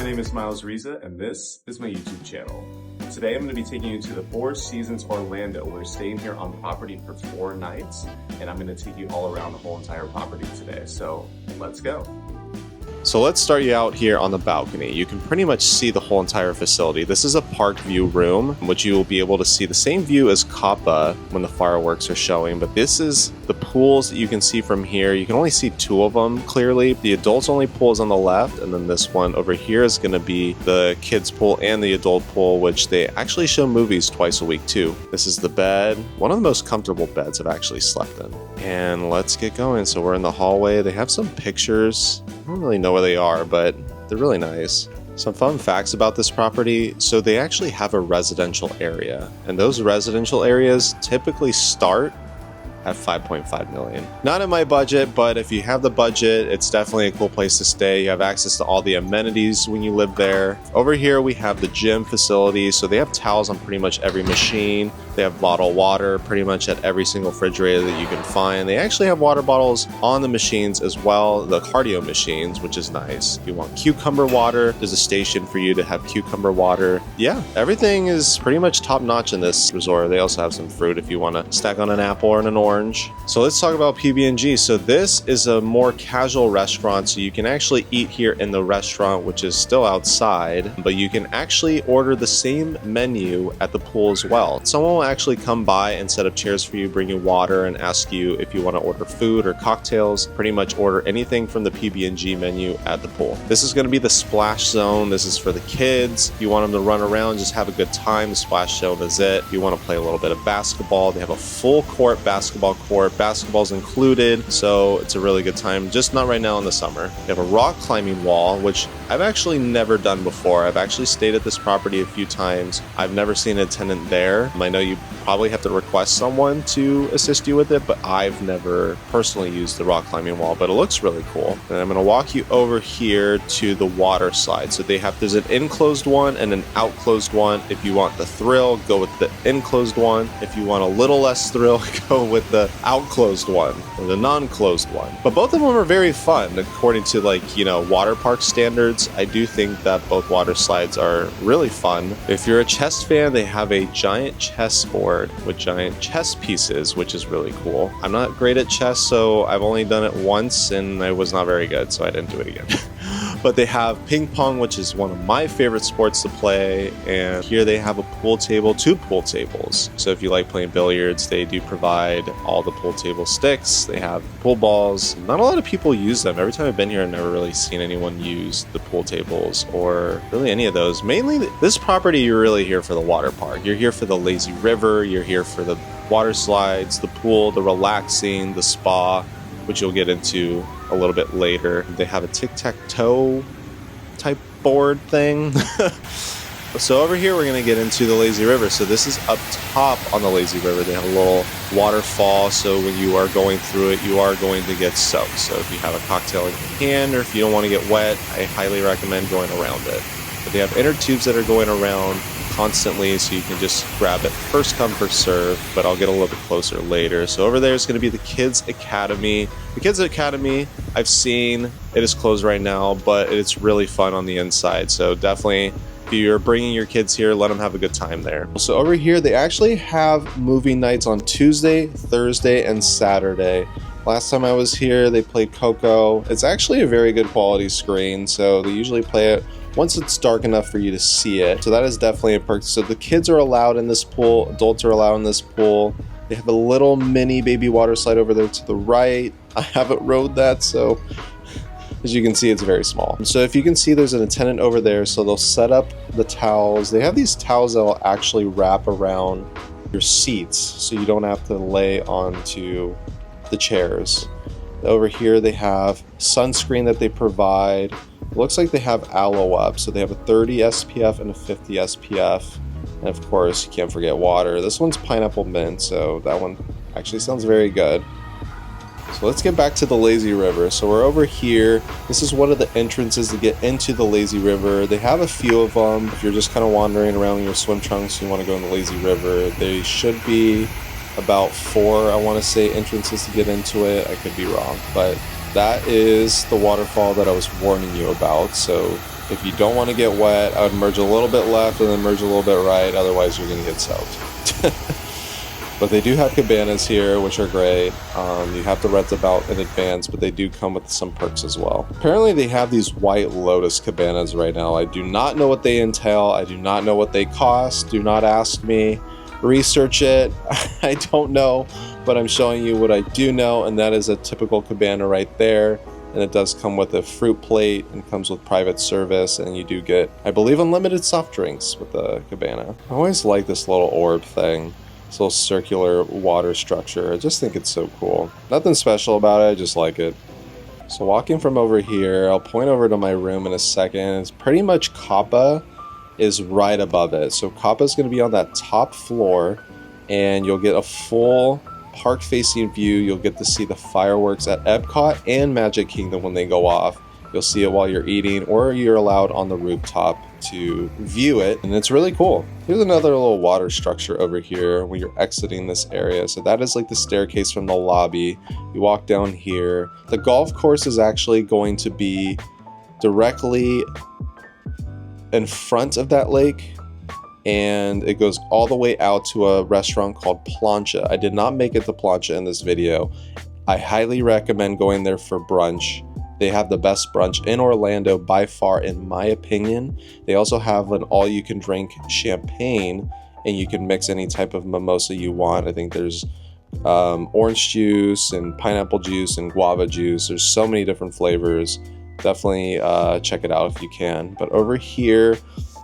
name is Miles Riza, and this is my YouTube channel. Today I'm going to be taking you to the Four Seasons Orlando. We're staying here on property for 4 nights, and I'm going to take you all around the whole entire property today. So let's go. So let's start you out here on the balcony. You can pretty much see the whole entire facility. This is a park view room, which you will be able to see the same view as Kappa when the fireworks are showing, but this is the pools that you can see from here. You can only see 2 of them clearly. The adults only pool is on the left, and then this one over here is going to be the kids pool and the adult pool, which they actually show movies twice a week too. This is the bed, one of the most comfortable beds I've actually slept in. And let's get going. So we're in the hallway. They have some pictures. I don't really know where they are, but they're really nice. Some fun facts about this property. So they actually have a residential area, and those residential areas typically start at 5.5 million. Not in my budget, but if you have the budget, it's definitely a cool place to stay. You have access to all the amenities when you live there. Over here we have the gym facility, so they have towels on pretty much every machine. They have bottled water pretty much at every single refrigerator that you can find. They actually have water bottles on the machines as well, the cardio machines, which is nice. If you want cucumber water, there's a station for you to have cucumber water. Yeah, everything is pretty much top notch in this resort. They also have some fruit if you want to stack on an apple or an orange. So let's talk about PB&G. So this is a more casual restaurant, so you can actually eat here in the restaurant, which is still outside, but you can actually order the same menu at the pool as well. Someone will actually come by and set up chairs for you, bring you water, and ask you if you want to order food or cocktails. Pretty much order anything from the PB&G menu at the pool. This is going to be the splash zone. This is for the kids. If you want them to run around, just have a good time, the splash zone is it. If you want to play a little bit of basketball, they have a full court basketball court. Basketball's included, so it's a really good time, just not right now in the summer. They have a rock climbing wall, which I've actually never done before. I've actually stayed at this property a few times. I've never seen an attendant there. I know you probably have to request someone to assist you with it, but I've never personally used the rock climbing wall, but it looks really cool. And I'm going to walk you over here to the water slide. So there's an enclosed one and an outclosed one. If you want the thrill, go with the enclosed one. If you want a little less thrill, go with the outclosed one or the non-closed one. But both of them are very fun according to water park standards. I do think that both water slides are really fun. If you're a chess fan, they have a giant chess board with giant chess pieces, which is really cool. I'm not great at chess, so I've only done it once and I was not very good, so I didn't do it again. But they have ping pong, which is one of my favorite sports to play, and here they have a pool table, 2 pool tables. So if you like playing billiards, they do provide all the pool table sticks. They have pool balls. Not a lot of people use them. Every time I've been here, I've never really seen anyone use the pool tables or really any of those. Mainly this property, you're really here for the water park. You're here for the lazy river. You're here for the water slides, the pool, the relaxing, the spa, which you'll get into a little bit later. They have a tic-tac-toe type board thing. So over here, we're going to get into the lazy river. So this is up top on the lazy river. They have a little waterfall, so when you are going through it, you are going to get soaked. So if you have a cocktail in your hand, or if you don't want to get wet, I highly recommend going around it. But they have inner tubes that are going around constantly, so you can just grab it first come first serve, but I'll get a little bit closer later. So over there is going to be the Kids Academy. The Kids Academy, I've seen, it is closed right now, but it's really fun on the inside, so definitely if you're bringing your kids here, let them have a good time there. So over here they actually have movie nights on Tuesday, Thursday, and Saturday. Last time I was here, they played Coco. It's actually a very good quality screen, so they usually play it once it's dark enough for you to see it. So that is definitely a perk. So the kids are allowed in this pool, adults are allowed in this pool. They have a little mini baby water slide over there to the right. I haven't rode that, so as you can see, it's very small. So if you can see, there's an attendant over there, so they'll set up the towels. They have these towels that will actually wrap around your seats, so you don't have to lay onto the chairs. Over here, they have sunscreen that they provide. It looks like they have aloe up, so they have a 30 SPF and a 50 SPF. And of course, you can't forget water. This one's pineapple mint, so that one actually sounds very good. So let's get back to the lazy river. So we're over here. This is one of the entrances to get into the lazy river. They have a few of them. If you're just kind of wandering around in your swim trunks, you want to go in the lazy river, they should be about 4, I want to say, entrances to get into it. I could be wrong, but that is the waterfall that I was warning you about. So If you don't want to get wet, I would merge a little bit left and then merge a little bit right, otherwise you're going to get soaked. But they do have cabanas here, which are great. You have to rent them out in advance, but they do come with some perks as well. Apparently they have these White Lotus cabanas right now. I do not know what they entail. I do not know what they cost. Do not ask me. Research it. I don't know, but I'm showing you what I do know, and that is a typical cabana right there. And it does come with a fruit plate and comes with private service, and you do get, I believe, unlimited soft drinks with the cabana. I always like this little orb thing, this little circular water structure. I just think it's so cool. Nothing special about it, I just like it. So walking from over here, I'll point over to my room in a second. It's pretty much Kappa is right above it. So Kappa is going to be on that top floor, and you'll get a full park facing view. You'll get to see the fireworks at Epcot and Magic Kingdom when they go off. You'll see it while you're eating, or you're allowed on the rooftop to view it, and it's really cool. Here's another little water structure over here when you're exiting this area. So that is like the staircase from the lobby. You walk down here. The golf course is actually going to be directly in front of that lake, and it goes all the way out to a restaurant called Plancha. I did not make it to Plancha in this video. I highly recommend going there for brunch. They have the best brunch in Orlando by far, in my opinion. They also have an all-you-can-drink champagne, and you can mix any type of mimosa you want. I think there's orange juice and pineapple juice and guava juice. There's so many different flavors. Definitely check it out if you can. But over here,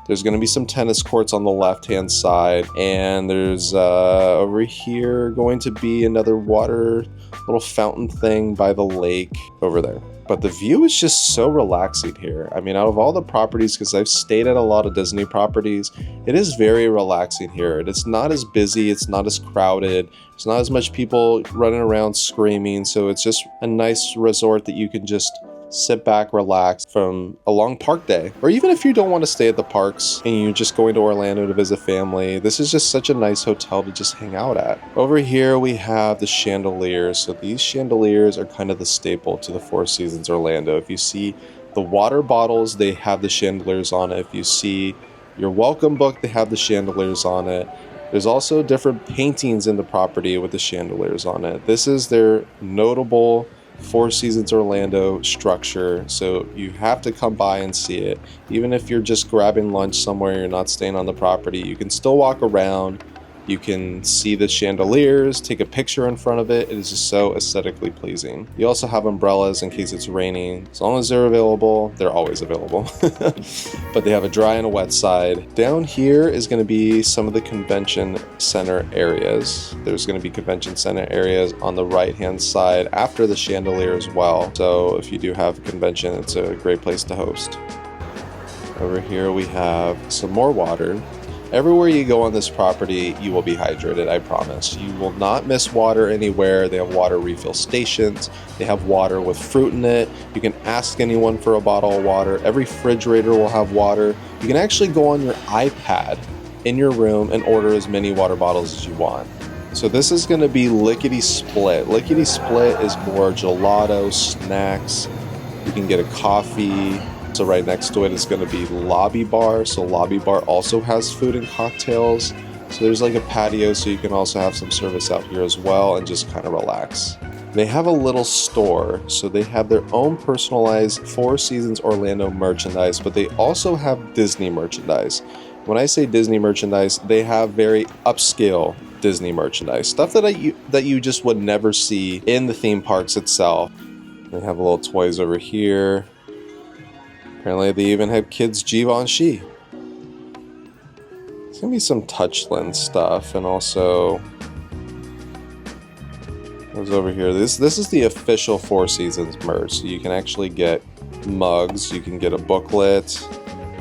there's going to be some tennis courts on the left-hand side, and there's over here going to be another water little fountain thing by the lake over there. But the view is just so relaxing here. I mean, out of all the properties, because I've stayed at a lot of Disney properties, it is very relaxing here. It's not as busy, it's not as crowded, it's not as much people running around screaming, so it's just a nice resort that you can just sit back, relax from a long park day. Or even if you don't want to stay at the parks and you're just going to Orlando to visit family, this is just such a nice hotel to just hang out at. Over here we have the chandeliers. So these chandeliers are kind of the staple to the Four Seasons Orlando. If you see the water bottles, they have the chandeliers on it. If you see your welcome book, they have the chandeliers on it. There's also different paintings in the property with the chandeliers on it. This is their notable Four Seasons Orlando structure, so you have to come by and see it. Even if you're just grabbing lunch somewhere, you're not staying on the property, you can still walk around. You can see the chandeliers, take a picture in front of it. It is just so aesthetically pleasing. You also have umbrellas in case it's raining. As long as they're available, they're always available. But they have a dry and a wet side. Down here is going to be some of the convention center areas. There's going to be convention center areas on the right-hand side after the chandelier as well. So if you do have a convention, it's a great place to host. Over here we have some more water. Everywhere you go on this property, you will be hydrated, I promise. You will not miss water anywhere. They have water refill stations. They have water with fruit in it. You can ask anyone for a bottle of water. Every refrigerator will have water. You can actually go on your iPad in your room and order as many water bottles as you want. So this is going to be Lickety Split. Lickety Split is more gelato, snacks. You can get a coffee. So right next to it is going to be Lobby Bar. So Lobby Bar also has food and cocktails. So there's like a patio, so you can also have some service out here as well and just kind of relax. They have a little store, so they have their own personalized Four Seasons Orlando merchandise, but they also have Disney merchandise. When I say Disney merchandise, they have very upscale Disney merchandise, stuff that you just would never see in the theme parks itself. They have little toys over here. Apparently they even have kids Givenchy. There's gonna be some Touchland stuff, and also what's over here. This is the official Four Seasons merch. So you can actually get mugs, you can get a booklet,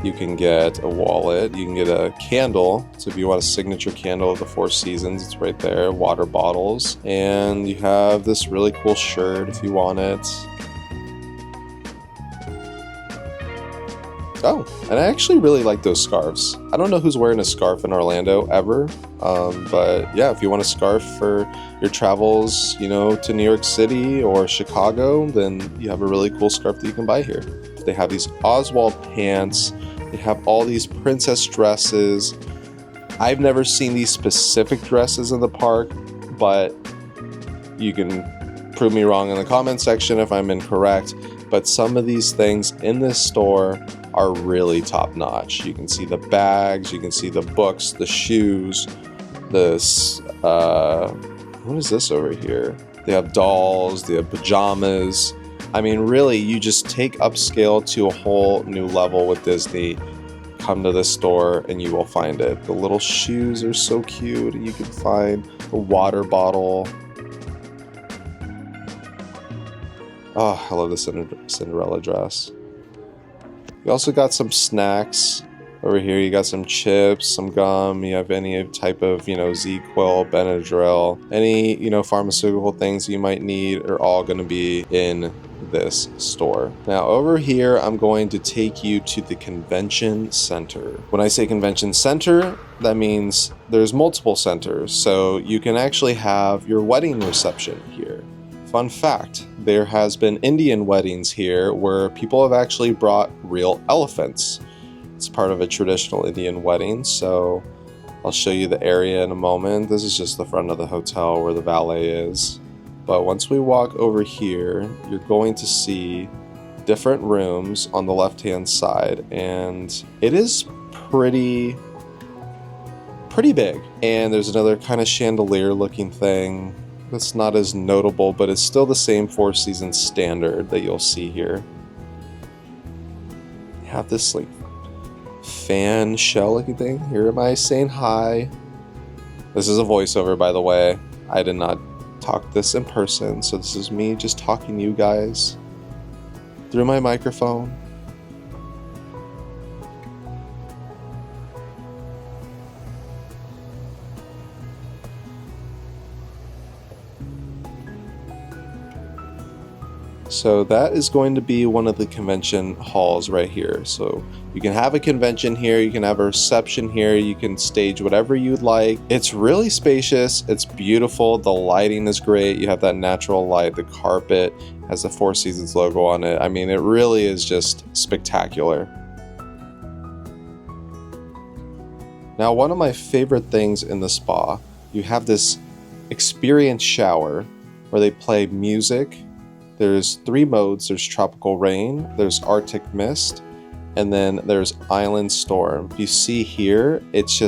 you can get a wallet, you can get a candle. So if you want a signature candle of the Four Seasons, it's right there. Water bottles, and you have this really cool shirt if you want it. Oh, and I actually really like those scarves. I don't know who's wearing a scarf in Orlando ever, but yeah, if you want a scarf for your travels, you know, to New York City or Chicago, then you have a really cool scarf that you can buy here. stuff. They have these Oswald pants. They have all these princess dresses. I've never seen these specific dresses in the park, but you can prove me wrong in the comment section if I'm incorrect. But some of these things in this store are really top notch. You can see the bags, you can see the books, the shoes, this, what is this over here? They have dolls, they have pajamas. I mean, really, you just take upscale to a whole new level with Disney. Come to this store and you will find it. The little shoes are so cute. You can find a water bottle. Oh, I love the Cinderella dress. You also got some snacks over here. You got some chips, some gum. You have any type of, Z-Quil, Benadryl, any, pharmaceutical things you might need are all going to be in this store. Now over here, I'm going to take you to the convention center. When I say convention center, that means there's multiple centers. So you can actually have your wedding reception here. Fun fact, there has been Indian weddings here where people have actually brought real elephants. It's part of a traditional Indian wedding, so I'll show you the area in a moment. This is just the front of the hotel where the valet is. But once we walk over here, you're going to see different rooms on the left-hand side, and it is pretty big. And there's another kind of chandelier-looking thing that's not as notable, but it's still the same Four Seasons standard that you'll see here. You have this like fan shell looking thing. Here am I saying hi. This is a voiceover, by the way. I did not talk this in person, so this is me just talking to you guys through my microphone. So that is going to be one of the convention halls right here. So you can have a convention here, you can have a reception here, you can stage whatever you'd like. It's really spacious, it's beautiful, the lighting is great, you have that natural light, the carpet has the Four Seasons logo on it. I mean, it really is just spectacular. Now, one of my favorite things in the spa, you have this experience shower where they play music. There's 3 modes. There's tropical rain, there's Arctic mist, and then there's island storm. If you see here, it's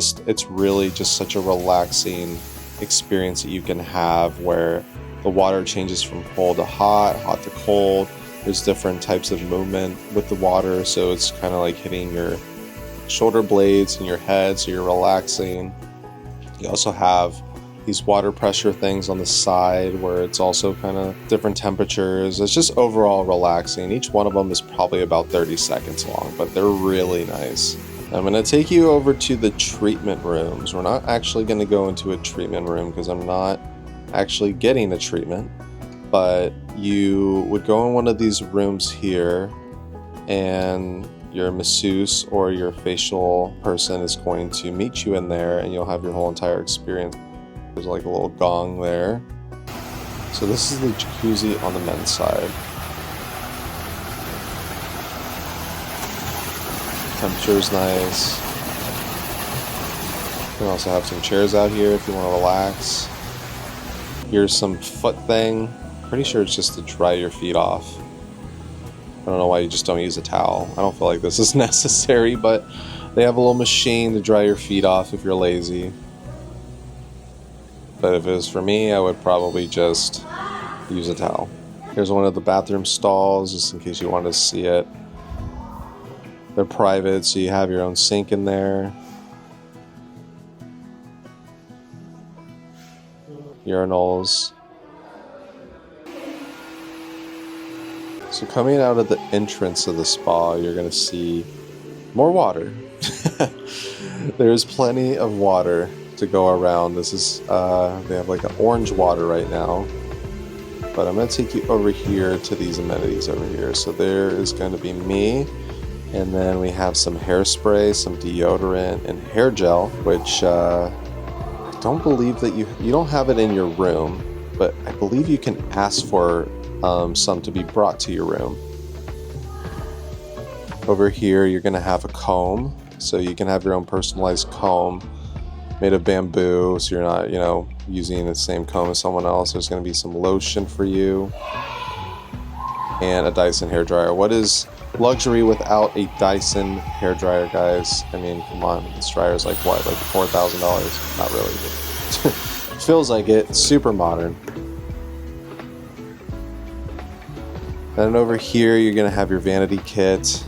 really just such a relaxing experience that you can have where the water changes from cold to hot, hot to cold. There's different types of movement with the water, so it's kind of like hitting your shoulder blades and your head, so you're relaxing. You also have these water pressure things on the side where it's also kind of different temperatures. It's just overall relaxing. Each one of them is probably about 30 seconds long, but they're really nice. I'm going to take you over to the treatment rooms. We're not actually going to go into a treatment room because I'm not actually getting a treatment, but you would go in one of these rooms here and your masseuse or your facial person is going to meet you in there and you'll have your whole entire experience. There's like a little gong there. So this is the jacuzzi on the men's side. Temperature's nice. You can also have some chairs out here if you want to relax. Here's some foot thing. Pretty sure it's just to dry your feet off. I don't know why you just don't use a towel. I don't feel like this is necessary, but they have a little machine to dry your feet off if you're lazy. But if it was for me, I would probably just use a towel. Here's one of the bathroom stalls, just in case you wanted to see it. They're private, so you have your own sink in there. Urinals. So coming out of the entrance of the spa, you're going to see more water. There's plenty of water to go around. This is they have like an orange water right now, but I'm going to take you over here to these amenities over here. So there is going to be me, and then we have some hairspray, some deodorant, and hair gel, which I don't believe that you don't have it in your room, but I believe you can ask for some to be brought to your room. Over here, you're going to have a comb, so you can have your own personalized comb made of bamboo, so you're not, using the same comb as someone else. There's going to be some lotion for you, and a Dyson hairdryer. What is luxury without a Dyson hairdryer, guys? I mean, come on, this dryer is like what, like $4,000? Not really. Feels like it. Super modern. Then over here, you're going to have your vanity kit.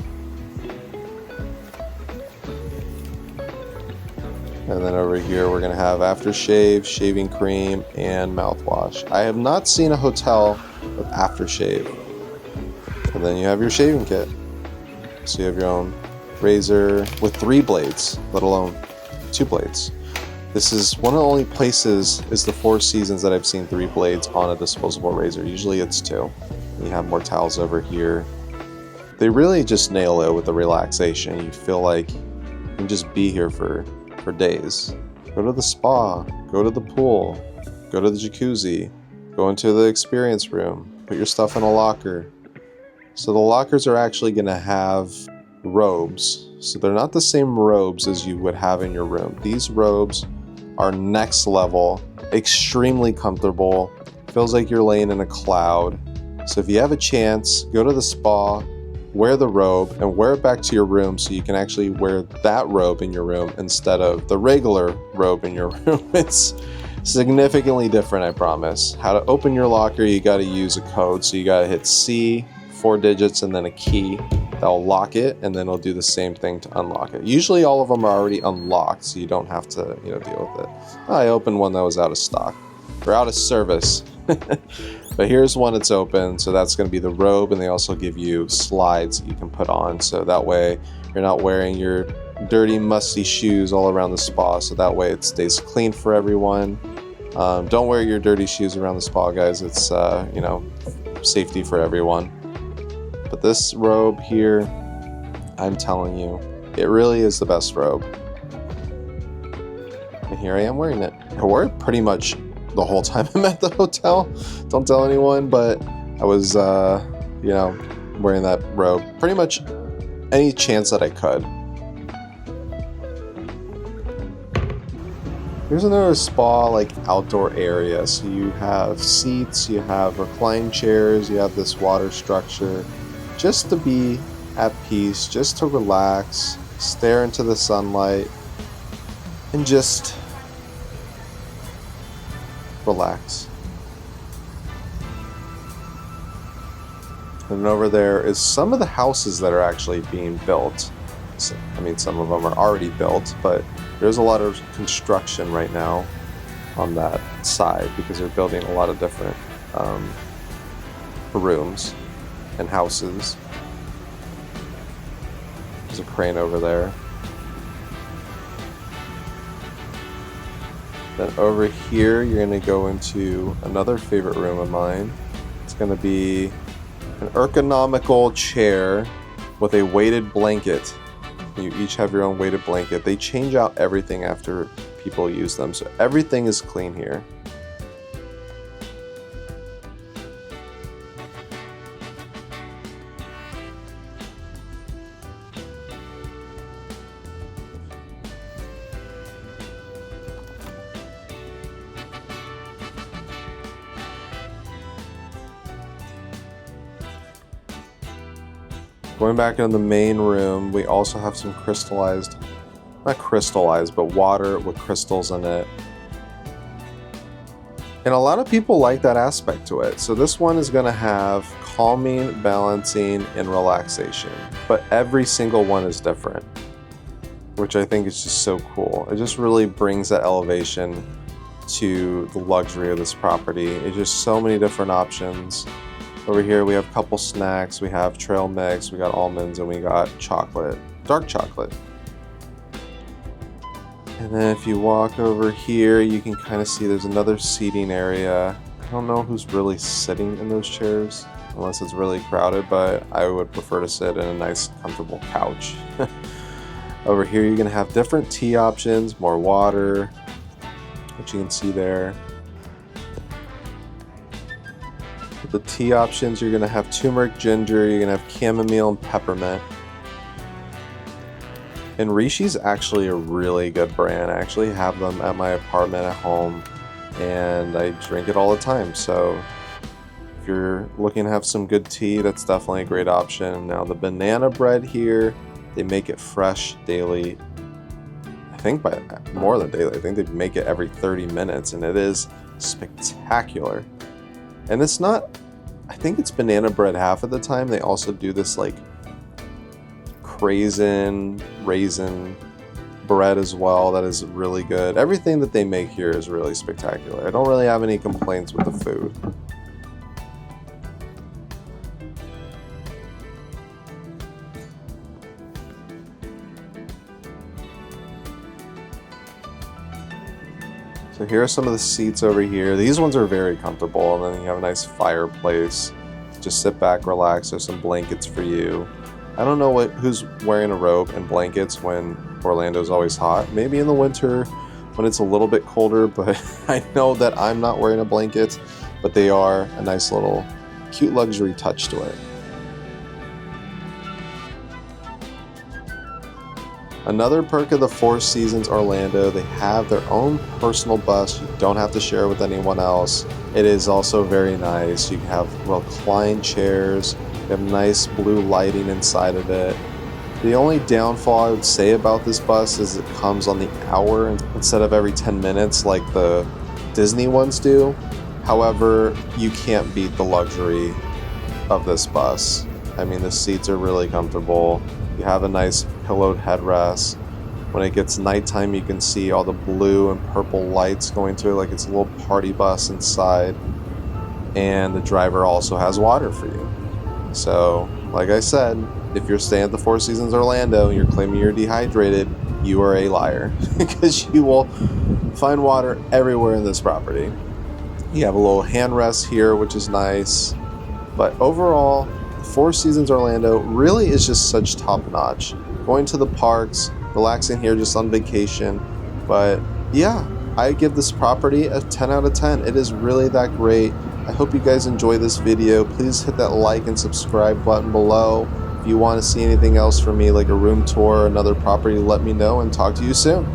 And then over here, we're going to have aftershave, shaving cream, and mouthwash. I have not seen a hotel with aftershave. And then you have your shaving kit. So you have your own razor with 3 blades, let alone 2 blades. This is one of the only places is the Four Seasons that I've seen 3 blades on a disposable razor. Usually it's 2. You have more towels over here. They really just nail it with the relaxation. You feel like you can just be here for days. Go to the spa, go to the pool, go to the jacuzzi, go into the experience room, put your stuff in a locker. So the lockers are actually going to have robes. So they're not the same robes as you would have in your room. These robes are next level, extremely comfortable. Feels like you're laying in a cloud. So if you have a chance, go to the spa, wear the robe, and wear it back to your room so you can actually wear that robe in your room instead of the regular robe in your room. It's significantly different, I promise. How to open your locker, you got to use a code. So you got to hit C, 4 digits, and then a key. That'll lock it, and then it'll do the same thing to unlock it. Usually all of them are already unlocked, so you don't have to deal with it. I opened one that was out of stock, or out of service. But here's one that's open, so that's going to be the robe, and they also give you slides that you can put on, so that way you're not wearing your dirty, musty shoes all around the spa, so that way it stays clean for everyone. Don't wear your dirty shoes around the spa, guys. It's, safety for everyone. But this robe here, I'm telling you, it really is the best robe. And here I am wearing it. I wore it pretty much the whole time I'm at the hotel. Don't tell anyone, but I was, wearing that robe pretty much any chance that I could. Here's another spa, like outdoor area. So you have seats, you have recline chairs, you have this water structure, just to be at peace, just to relax, stare into the sunlight, and just relax. And over there is some of the houses that are actually being built. I mean, some of them are already built, but there's a lot of construction right now on that side because they're building a lot of different rooms and houses. There's a crane over there. Then over here, you're going to go into another favorite room of mine. It's going to be an ergonomical chair with a weighted blanket. You each have your own weighted blanket. They change out everything after people use them, so everything is clean here. Going back into the main room, we also have some not crystallized, but water with crystals in it. And a lot of people like that aspect to it. So this one is going to have calming, balancing, and relaxation. But every single one is different, which I think is just so cool. It just really brings that elevation to the luxury of this property. It's just so many different options. Over here we have a couple snacks, we have trail mix, we got almonds, and we got chocolate, dark chocolate. And then if you walk over here, you can kind of see there's another seating area. I don't know who's really sitting in those chairs, unless it's really crowded, but I would prefer to sit in a nice, comfortable couch. Over here you're gonna have different tea options, more water, which you can see there. The tea options, you're going to have turmeric, ginger, you're going to have chamomile and peppermint. And Rishi's actually a really good brand. I actually have them at my apartment at home, and I drink it all the time. So if you're looking to have some good tea, that's definitely a great option. Now the banana bread here, they make it fresh daily. I think by more than daily. I think they make it every 30 minutes, and it is spectacular. And it's not, I think it's banana bread half of the time. They also do this like raisin bread as well that is really good. Everything that they make here is really spectacular. I don't really have any complaints with the food. So here are some of the seats over here. These ones are very comfortable, and then you have a nice fireplace. Just sit back, relax. There's some blankets for you. I don't know who's wearing a robe and blankets when Orlando's always hot. Maybe in the winter when it's a little bit colder, but I know that I'm not wearing a blanket, but they are a nice little cute luxury touch to it. Another perk of the Four Seasons Orlando, they have their own personal bus. You don't have to share it with anyone else. It is also very nice. You have reclined chairs. You have nice blue lighting inside of it. The only downfall I would say about this bus is it comes on the hour instead of every 10 minutes like the Disney ones do. However, you can't beat the luxury of this bus. I mean, the seats are really comfortable. You have a nice pillowed headrest. When it gets nighttime, you can see all the blue and purple lights going through it like it's a little party bus inside. And the driver also has water for you. So, like I said, if you're staying at the Four Seasons Orlando and you're claiming you're dehydrated, you are a liar because you will find water everywhere in this property. You have a little hand rest here, which is nice. But overall, Four Seasons Orlando really is just such top notch. Going to the parks, relaxing here just on vacation. But yeah, I give this property a 10 out of 10. It is really that great. I hope you guys enjoy this video. Please hit that like and subscribe button below. If you want to see anything else from me, like a room tour or another property, let me know, and talk to you soon.